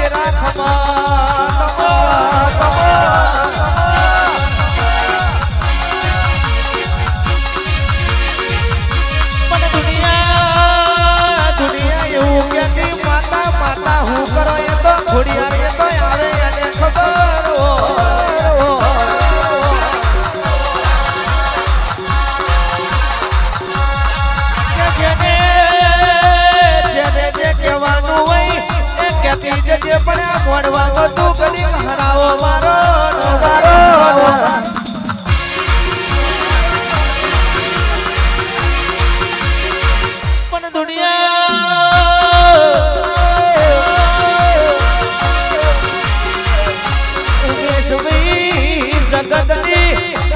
તેરા ખમા પણ દુનિયા એવું કહેતી માતા માતા હું કરો એ તો ઘોડિયાર એ તો આવે એને ખબર જે પણ આ મોડવા તું કદી હરાવો મારો પણ દુનિયા જગતની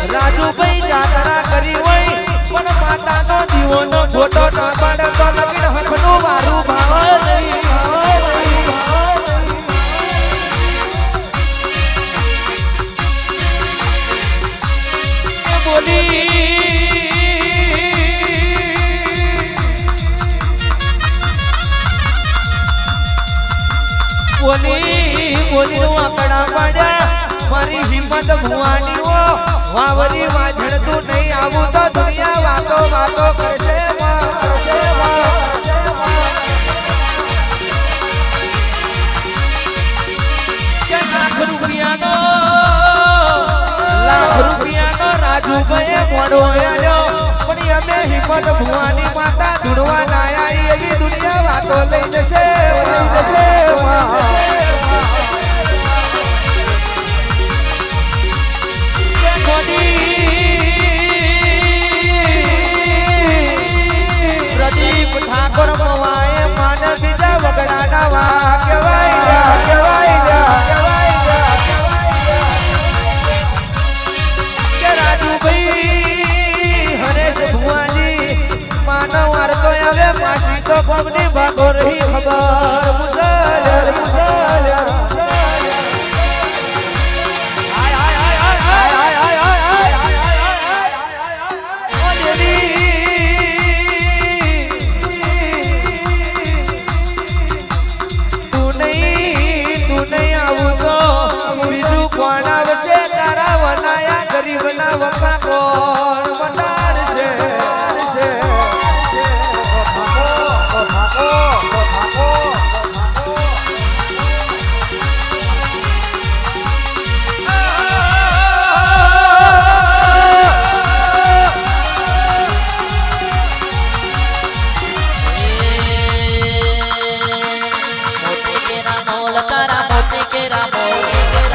રાજુભાઈ જાત્રા કરી હોય પણ માતાનો દીવોનો ફોટો ના પાડે તો લગીન હકનું મારું ભાવ નહીં બોલી આંકડા પાડ્યા મારી હિંમત ભુવાની વાવરી વાજણ તું નહીં આવું તો દુનિયા વાતો વાતો કરશે લાખ રૂપિયાનો રાજુભાઈ મોડો આવ્યો પણ અમે હિંમત ભુવાની માતા ધૂણવા લાયા એવી દુનિયા વાતો લઈ જશે પ્રદીપ ઠાકોર મવાએ માન બીજા વગડાના વા કહેવાય કે રાજુભાઈ હરેશ ભુવાજી માનવ વાર્તો આવે માસી તો કોમની ભાગો રહી ખબર મુસલ ગરીબના વખા કોણ બનાડશે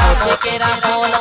મોતી કેરા મોલ